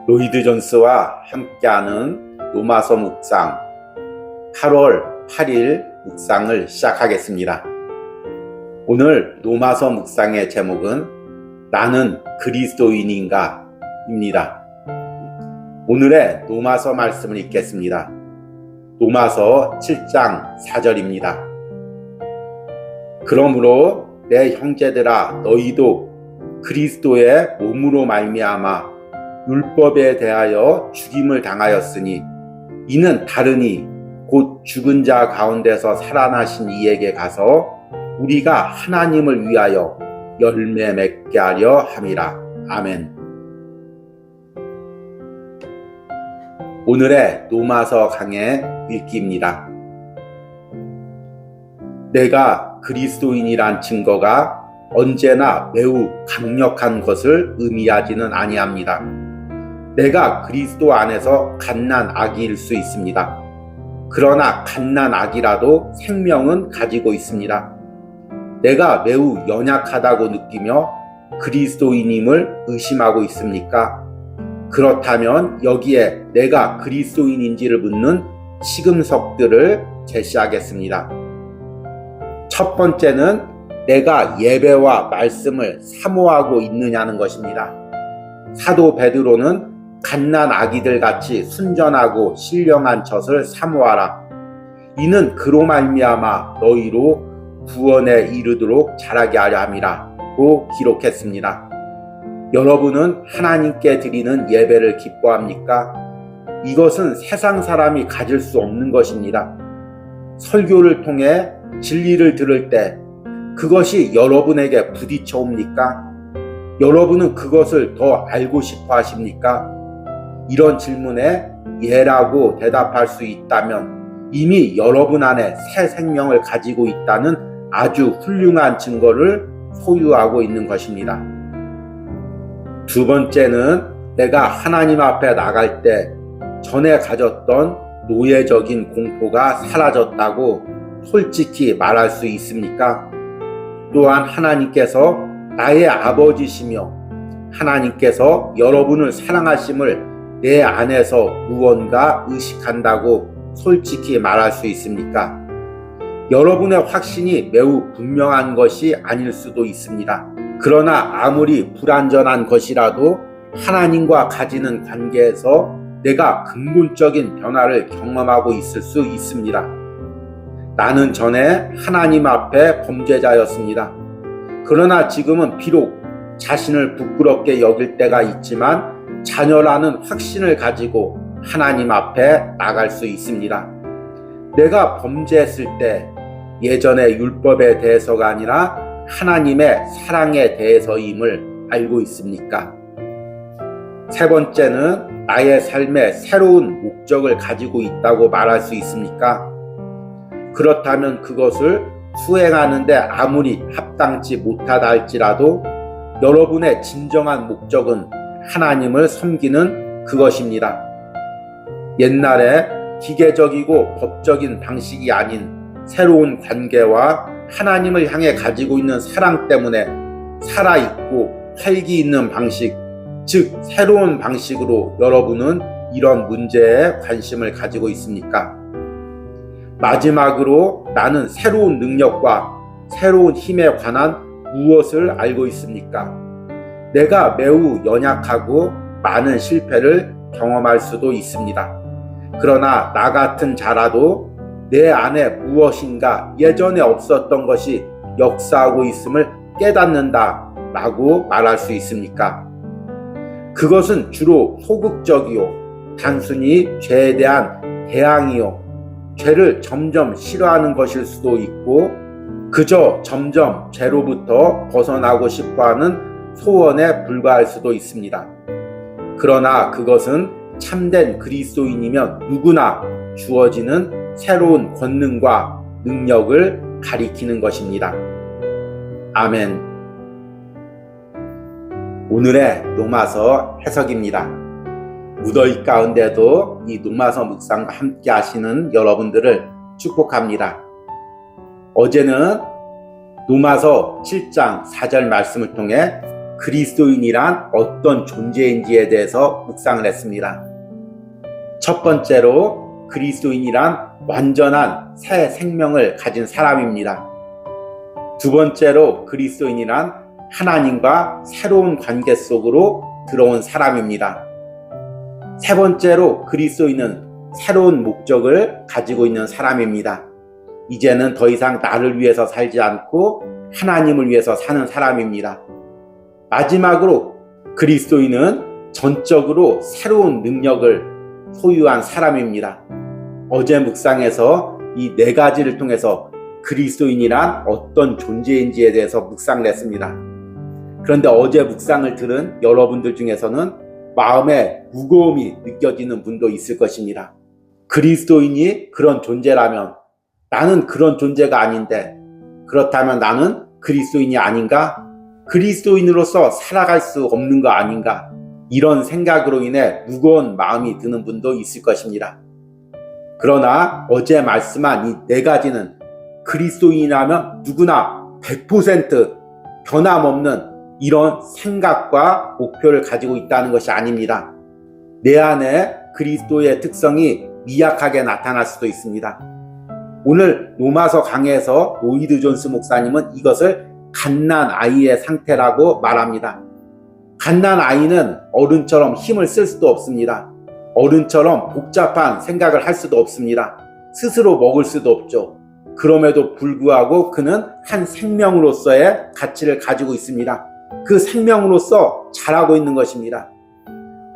로이드 존스와 함께하는 로마서 묵상 8월 8일 묵상을 시작하겠습니다. 오늘 로마서 묵상의 제목은 나는 그리스도인인가 입니다. 오늘의 로마서 말씀을 읽겠습니다. 로마서 7장 4절입니다. 그러므로 내 형제들아 너희도 그리스도의 몸으로 말미암아 율법에 대하여 죽임을 당하였으니 이는 다르니 곧 죽은 자 가운데서 살아나신 이에게 가서 우리가 하나님을 위하여 열매 맺게 하려 함이라. 아멘. 오늘의 로마서 강의 읽기입니다. 내가 그리스도인이란 증거가 언제나 매우 강력한 것을 의미하지는 아니합니다. 내가 그리스도 안에서 갓난아기일 수 있습니다. 그러나 갓난아기라도 생명은 가지고 있습니다. 내가 매우 연약하다고 느끼며 그리스도인임을 의심하고 있습니까? 그렇다면 여기에 내가 그리스도인인지를 묻는 시금석들을 제시하겠습니다. 첫 번째는 내가 예배와 말씀을 사모하고 있느냐는 것입니다. 사도 베드로는 갓난아기들 같이 순전하고 신령한 젖을 사모하라. 이는 그로 말미암아 너희로 구원에 이르도록 자라게 하려 함이라고 기록했습니다. 여러분은 하나님께 드리는 예배를 기뻐합니까? 이것은 세상 사람이 가질 수 없는 것입니다. 설교를 통해 진리를 들을 때 그것이 여러분에게 부딪혀 옵니까? 여러분은 그것을 더 알고 싶어 하십니까? 이런 질문에 예라고 대답할 수 있다면 이미 여러분 안에 새 생명을 가지고 있다는 아주 훌륭한 증거를 소유하고 있는 것입니다. 두 번째는 내가 하나님 앞에 나갈 때 전에 가졌던 노예적인 공포가 사라졌다고 솔직히 말할 수 있습니까? 또한 하나님께서 나의 아버지시며 하나님께서 여러분을 사랑하심을 내 안에서 무언가 의식한다고 솔직히 말할 수 있습니까? 여러분의 확신이 매우 분명한 것이 아닐 수도 있습니다. 그러나 아무리 불완전한 것이라도 하나님과 가지는 관계에서 내가 근본적인 변화를 경험하고 있을 수 있습니다. 나는 전에 하나님 앞에 범죄자였습니다. 그러나 지금은 비록 자신을 부끄럽게 여길 때가 있지만 자녀라는 확신을 가지고 하나님 앞에 나갈 수 있습니다. 내가 범죄했을 때 예전의 율법에 대해서가 아니라 하나님의 사랑에 대해서임을 알고 있습니까? 세 번째는 나의 삶에 새로운 목적을 가지고 있다고 말할 수 있습니까? 그렇다면 그것을 수행하는데 아무리 합당치 못하다 할지라도 여러분의 진정한 목적은 하나님을 섬기는 그것입니다. 옛날에 기계적이고 법적인 방식이 아닌 새로운 관계와 하나님을 향해 가지고 있는 사랑 때문에 살아있고 활기 있는 방식, 즉 새로운 방식으로 여러분은 이런 문제에 관심을 가지고 있습니까? 마지막으로 나는 새로운 능력과 새로운 힘에 관한 무엇을 알고 있습니까? 내가 매우 연약하고 많은 실패를 경험할 수도 있습니다. 그러나 나 같은 자라도 내 안에 무엇인가 예전에 없었던 것이 역사하고 있음을 깨닫는다 라고 말할 수 있습니까? 그것은 주로 소극적이요, 단순히 죄에 대한 대항이요, 죄를 점점 싫어하는 것일 수도 있고 그저 점점 죄로부터 벗어나고 싶어하는 소원에 불과할 수도 있습니다. 그러나 그것은 참된 그리스도인이면 누구나 주어지는 새로운 권능과 능력을 가리키는 것입니다. 아멘. 오늘의 로마서 해석입니다. 무더위 가운데도 이 로마서 묵상과 함께 하시는 여러분들을 축복합니다. 어제는 로마서 7장 4절 말씀을 통해 그리스도인이란 어떤 존재인지에 대해서 묵상을 했습니다. 첫 번째로 그리스도인이란 완전한 새 생명을 가진 사람입니다. 두 번째로 그리스도인이란 하나님과 새로운 관계 속으로 들어온 사람입니다. 세 번째로 그리스도인은 새로운 목적을 가지고 있는 사람입니다. 이제는 더 이상 나를 위해서 살지 않고 하나님을 위해서 사는 사람입니다. 마지막으로 그리스도인은 전적으로 새로운 능력을 소유한 사람입니다. 어제 묵상에서 이 네 가지를 통해서 그리스도인이란 어떤 존재인지에 대해서 묵상을 했습니다. 그런데 어제 묵상을 들은 여러분들 중에서는 마음에 무거움이 느껴지는 분도 있을 것입니다. 그리스도인이 그런 존재라면 나는 그런 존재가 아닌데, 그렇다면 나는 그리스도인이 아닌가? 그리스도인으로서 살아갈 수 없는 거 아닌가? 이런 생각으로 인해 무거운 마음이 드는 분도 있을 것입니다. 그러나 어제 말씀한 이 네 가지는 그리스도인이라면 누구나 100% 변함없는 이런 생각과 목표를 가지고 있다는 것이 아닙니다. 내 안에 그리스도의 특성이 미약하게 나타날 수도 있습니다. 오늘 로마서 강해에서 로이드 존스 목사님은 이것을 갓난 아이의 상태라고 말합니다. 갓난 아이는 어른처럼 힘을 쓸 수도 없습니다. 어른처럼 복잡한 생각을 할 수도 없습니다. 스스로 먹을 수도 없죠. 그럼에도 불구하고 그는 한 생명으로서의 가치를 가지고 있습니다. 그 생명으로서 자라고 있는 것입니다.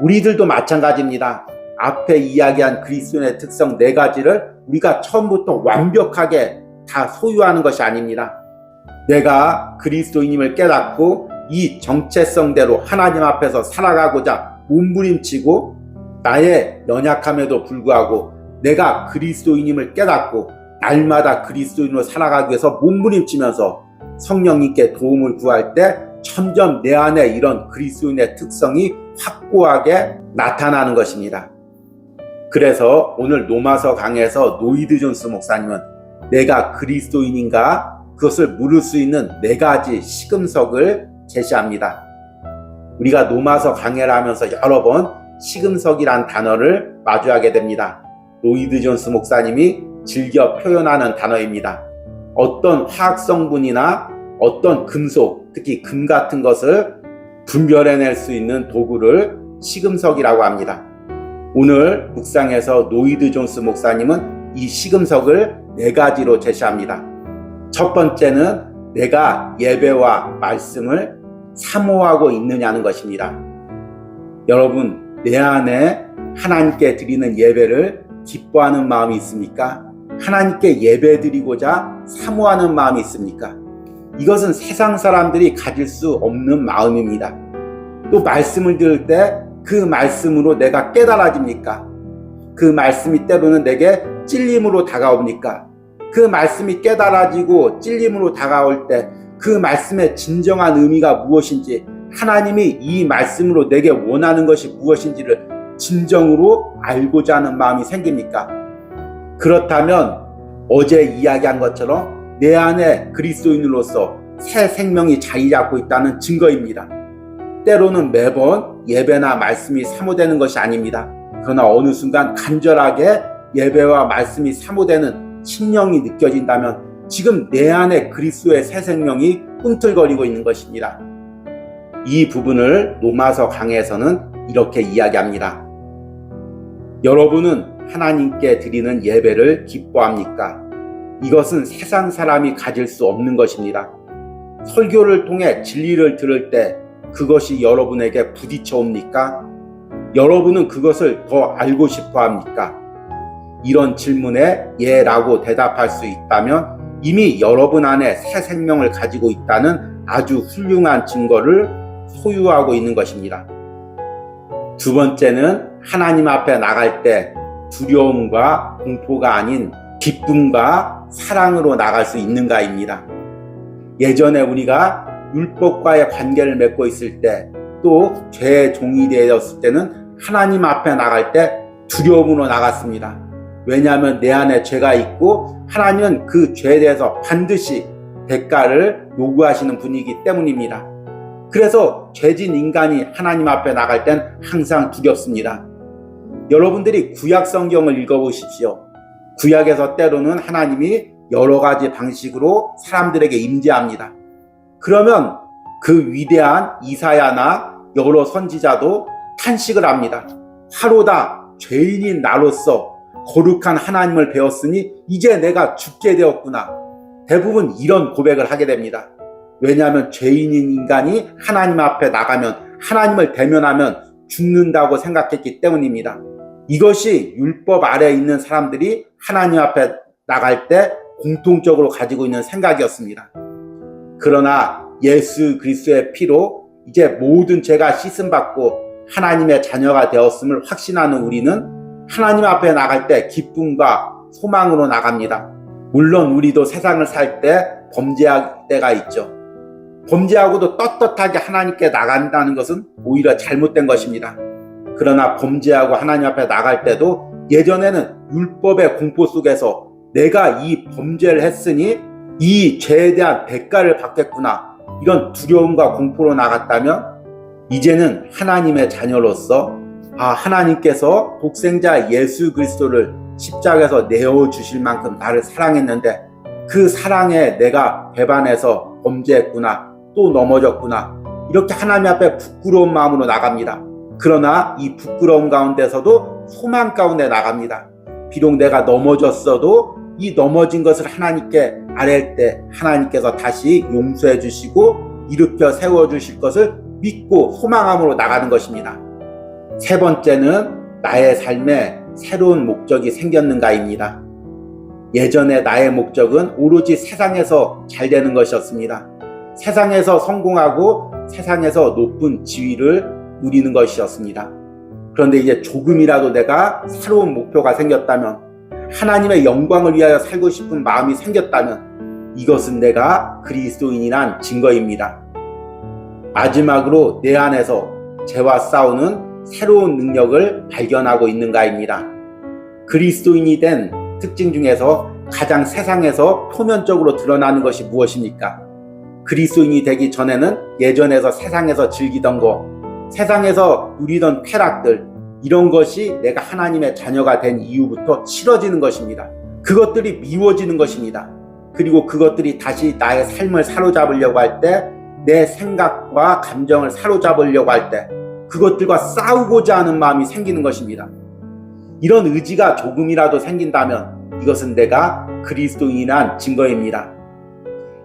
우리들도 마찬가지입니다. 앞에 이야기한 그리스도인의 특성 네 가지를 우리가 처음부터 완벽하게 다 소유하는 것이 아닙니다. 내가 그리스도인임을 깨닫고 이 정체성대로 하나님 앞에서 살아가고자 몸부림치고 나의 연약함에도 불구하고 내가 그리스도인임을 깨닫고 날마다 그리스도인으로 살아가기 위해서 몸부림치면서 성령님께 도움을 구할 때 점점 내 안에 이런 그리스도인의 특성이 확고하게 나타나는 것입니다. 그래서 오늘 로마서 강해에서 로이드 존스 목사님은 내가 그리스도인인가? 그것을 물을 수 있는 네 가지 시금석을 제시합니다. 우리가 로마서 강해를 하면서 여러 번 시금석이란 단어를 마주하게 됩니다. 로이드 존스 목사님이 즐겨 표현하는 단어입니다. 어떤 화학성분이나 어떤 금속, 특히 금 같은 것을 분별해낼 수 있는 도구를 시금석이라고 합니다. 오늘 묵상에서 로이드 존스 목사님은 이 시금석을 네 가지로 제시합니다. 첫 번째는 내가 예배와 말씀을 사모하고 있느냐는 것입니다. 여러분, 내 안에 하나님께 드리는 예배를 기뻐하는 마음이 있습니까? 하나님께 예배 드리고자 사모하는 마음이 있습니까? 이것은 세상 사람들이 가질 수 없는 마음입니다. 또 말씀을 들을 때 그 말씀으로 내가 깨달아집니까? 그 말씀이 때로는 내게 찔림으로 다가옵니까? 그 말씀이 깨달아지고 찔림으로 다가올 때 그 말씀의 진정한 의미가 무엇인지, 하나님이 이 말씀으로 내게 원하는 것이 무엇인지를 진정으로 알고자 하는 마음이 생깁니까? 그렇다면 어제 이야기한 것처럼 내 안에 그리스도인으로서 새 생명이 자리 잡고 있다는 증거입니다. 때로는 매번 예배나 말씀이 사모되는 것이 아닙니다. 그러나 어느 순간 간절하게 예배와 말씀이 사모되는 심령이 느껴진다면 지금 내 안에 그리스도의 새 생명이 꿈틀거리고 있는 것입니다. 이 부분을 로마서 강해에서는 이렇게 이야기합니다. 여러분은 하나님께 드리는 예배를 기뻐합니까? 이것은 세상 사람이 가질 수 없는 것입니다. 설교를 통해 진리를 들을 때 그것이 여러분에게 부딪혀 옵니까? 여러분은 그것을 더 알고 싶어 합니까? 이런 질문에 예라고 대답할 수 있다면 이미 여러분 안에 새 생명을 가지고 있다는 아주 훌륭한 증거를 소유하고 있는 것입니다. 두 번째는 하나님 앞에 나갈 때 두려움과 공포가 아닌 기쁨과 사랑으로 나갈 수 있는가입니다. 예전에 우리가 율법과의 관계를 맺고 있을 때, 또 죄의 종이 되었을 때는 하나님 앞에 나갈 때 두려움으로 나갔습니다. 왜냐하면 내 안에 죄가 있고 하나님은 그 죄에 대해서 반드시 대가를 요구하시는 분이기 때문입니다. 그래서 죄진 인간이 하나님 앞에 나갈 땐 항상 두렵습니다. 여러분들이 구약 성경을 읽어보십시오. 구약에서 때로는 하나님이 여러 가지 방식으로 사람들에게 임재합니다. 그러면 그 위대한 이사야나 여러 선지자도 탄식을 합니다. 화로다, 죄인인 나로서 거룩한 하나님을 배웠으니 이제 내가 죽게 되었구나. 대부분 이런 고백을 하게 됩니다. 왜냐하면 죄인인 인간이 하나님 앞에 나가면, 하나님을 대면하면 죽는다고 생각했기 때문입니다. 이것이 율법 아래에 있는 사람들이 하나님 앞에 나갈 때 공통적으로 가지고 있는 생각이었습니다. 그러나 예수 그리스도의 피로 이제 모든 죄가 씻음받고 하나님의 자녀가 되었음을 확신하는 우리는 하나님 앞에 나갈 때 기쁨과 소망으로 나갑니다. 물론 우리도 세상을 살 때 범죄할 때가 있죠. 범죄하고도 떳떳하게 하나님께 나간다는 것은 오히려 잘못된 것입니다. 그러나 범죄하고 하나님 앞에 나갈 때도 예전에는 율법의 공포 속에서 내가 이 범죄를 했으니 이 죄에 대한 대가를 받겠구나, 이런 두려움과 공포로 나갔다면 이제는 하나님의 자녀로서 하나님께서 독생자 예수 그리스도를 십자가에서 내어주실 만큼 나를 사랑했는데 그 사랑에 내가 배반해서 범죄했구나, 또 넘어졌구나, 이렇게 하나님 앞에 부끄러운 마음으로 나갑니다. 그러나 이 부끄러움 가운데서도 소망 가운데 나갑니다. 비록 내가 넘어졌어도 이 넘어진 것을 하나님께 아랠 때 하나님께서 다시 용서해 주시고 일으켜 세워 주실 것을 믿고 소망함으로 나가는 것입니다. 세 번째는 나의 삶에 새로운 목적이 생겼는가입니다. 예전에 나의 목적은 오로지 세상에서 잘 되는 것이었습니다. 세상에서 성공하고 세상에서 높은 지위를 누리는 것이었습니다. 그런데 이제 조금이라도 내가 새로운 목표가 생겼다면, 하나님의 영광을 위하여 살고 싶은 마음이 생겼다면 이것은 내가 그리스도인이란 증거입니다. 마지막으로 내 안에서 죄와 싸우는 새로운 능력을 발견하고 있는가입니다. 그리스도인이 된 특징 중에서 가장 세상에서 표면적으로 드러나는 것이 무엇입니까? 그리스도인이 되기 전에는 예전에서 세상에서 즐기던 것, 세상에서 누리던 쾌락들, 이런 것이 내가 하나님의 자녀가 된 이후부터 싫어지는 것입니다. 그것들이 미워지는 것입니다. 그리고 그것들이 다시 나의 삶을 사로잡으려고 할 때, 내 생각과 감정을 사로잡으려고 할 때 그것들과 싸우고자 하는 마음이 생기는 것입니다. 이런 의지가 조금이라도 생긴다면 이것은 내가 그리스도인이란 증거입니다.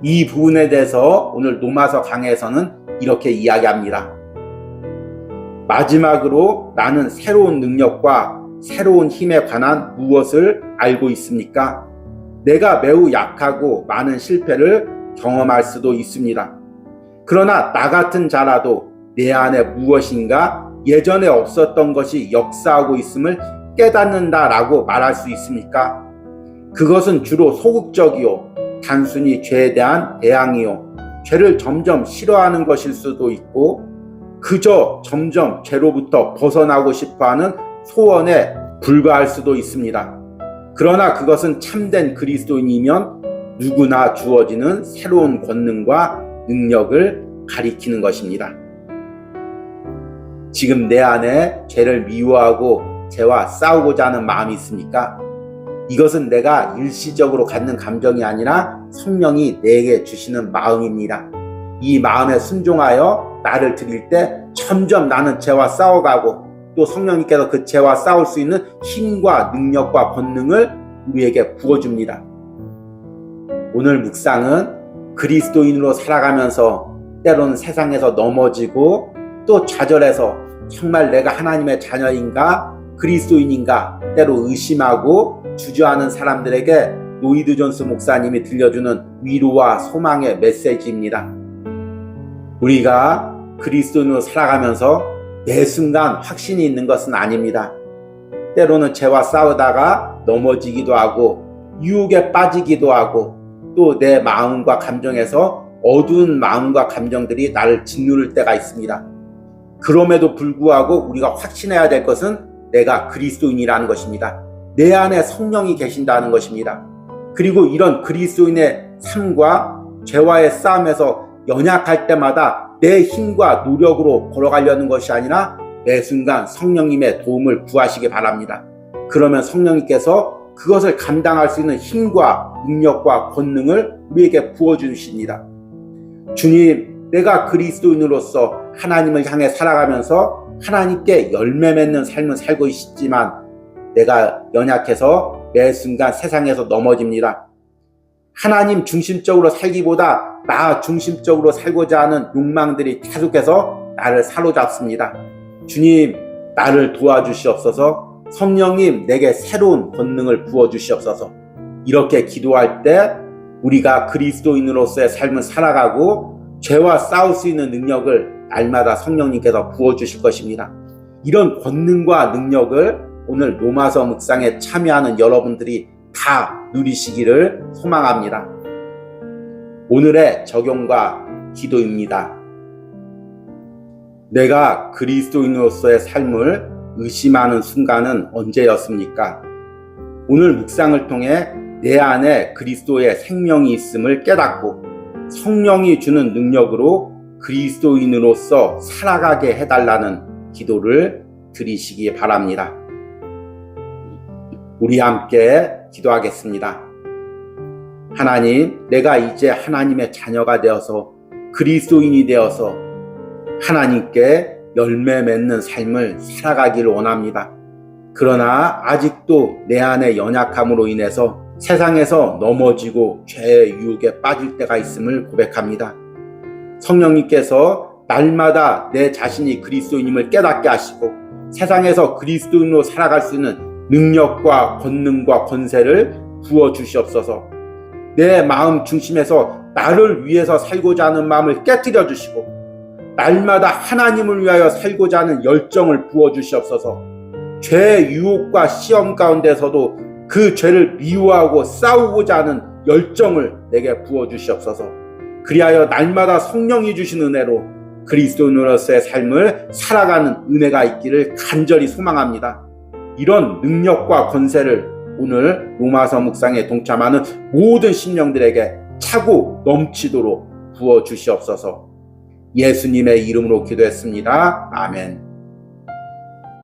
이 부분에 대해서 오늘 로마서 강해에서는 이렇게 이야기합니다. 마지막으로 나는 새로운 능력과 새로운 힘에 관한 무엇을 알고 있습니까? 내가 매우 약하고 많은 실패를 경험할 수도 있습니다. 그러나 나 같은 자라도 내 안에 무엇인가 예전에 없었던 것이 역사하고 있음을 깨닫는다라고 말할 수 있습니까? 그것은 주로 소극적이요, 단순히 죄에 대한 대항이요, 죄를 점점 싫어하는 것일 수도 있고 그저 점점 죄로부터 벗어나고 싶어하는 소원에 불과할 수도 있습니다. 그러나 그것은 참된 그리스도인이면 누구나 주어지는 새로운 권능과 능력을 가리키는 것입니다. 지금 내 안에 죄를 미워하고 죄와 싸우고자 하는 마음이 있습니까? 이것은 내가 일시적으로 갖는 감정이 아니라 성령이 내게 주시는 마음입니다. 이 마음에 순종하여 나를 드릴 때 점점 나는 죄와 싸워가고 또 성령님께서 그 죄와 싸울 수 있는 힘과 능력과 권능을 우리에게 부어줍니다. 오늘 묵상은 그리스도인으로 살아가면서 때로는 세상에서 넘어지고 또 좌절해서 정말 내가 하나님의 자녀인가 그리스도인인가 때로 의심하고 주저하는 사람들에게 로이드 존스 목사님이 들려주는 위로와 소망의 메시지입니다. 우리가 그리스도인으로 살아가면서 매 순간 확신이 있는 것은 아닙니다. 때로는 죄와 싸우다가 넘어지기도 하고 유혹에 빠지기도 하고 또 내 마음과 감정에서 어두운 마음과 감정들이 나를 짓누를 때가 있습니다. 그럼에도 불구하고 우리가 확신해야 될 것은 내가 그리스도인이라는 것입니다. 내 안에 성령이 계신다는 것입니다. 그리고 이런 그리스도인의 삶과 죄와의 싸움에서 연약할 때마다 내 힘과 노력으로 걸어가려는 것이 아니라 매 순간 성령님의 도움을 구하시기 바랍니다. 그러면 성령님께서 그것을 감당할 수 있는 힘과 능력과 권능을 우리에게 부어주십니다. 주님, 내가 그리스도인으로서 하나님을 향해 살아가면서 하나님께 열매 맺는 삶을 살고 있지만 내가 연약해서 매 순간 세상에서 넘어집니다. 하나님 중심적으로 살기보다 나 중심적으로 살고자 하는 욕망들이 계속해서 나를 사로잡습니다. 주님, 나를 도와주시옵소서. 성령님, 내게 새로운 권능을 부어주시옵소서. 이렇게 기도할 때 우리가 그리스도인으로서의 삶을 살아가고 죄와 싸울 수 있는 능력을 날마다 성령님께서 부어주실 것입니다. 이런 권능과 능력을 오늘 로마서 묵상에 참여하는 여러분들이 다 누리시기를 소망합니다. 오늘의 적용과 기도입니다. 내가 그리스도인으로서의 삶을 의심하는 순간은 언제였습니까? 오늘 묵상을 통해 내 안에 그리스도의 생명이 있음을 깨닫고 성령이 주는 능력으로 그리스도인으로서 살아가게 해달라는 기도를 드리시기 바랍니다. 우리 함께 기도하겠습니다. 하나님, 내가 이제 하나님의 자녀가 되어서 그리스도인이 되어서 하나님께 열매 맺는 삶을 살아가기를 원합니다. 그러나 아직도 내 안의 연약함으로 인해서 세상에서 넘어지고 죄의 유혹에 빠질 때가 있음을 고백합니다. 성령님께서 날마다 내 자신이 그리스도인임을 깨닫게 하시고 세상에서 그리스도인으로 살아갈 수 있는 능력과 권능과 권세를 부어주시옵소서. 내 마음 중심에서 나를 위해서 살고자 하는 마음을 깨뜨려 주시고 날마다 하나님을 위하여 살고자 하는 열정을 부어주시옵소서. 죄의 유혹과 시험 가운데서도 그 죄를 미워하고 싸우고자 하는 열정을 내게 부어주시옵소서. 그리하여 날마다 성령이 주신 은혜로 그리스도인으로서의 삶을 살아가는 은혜가 있기를 간절히 소망합니다. 이런 능력과 권세를 오늘 로마서 묵상에 동참하는 모든 심령들에게 차고 넘치도록 부어주시옵소서. 예수님의 이름으로 기도했습니다. 아멘.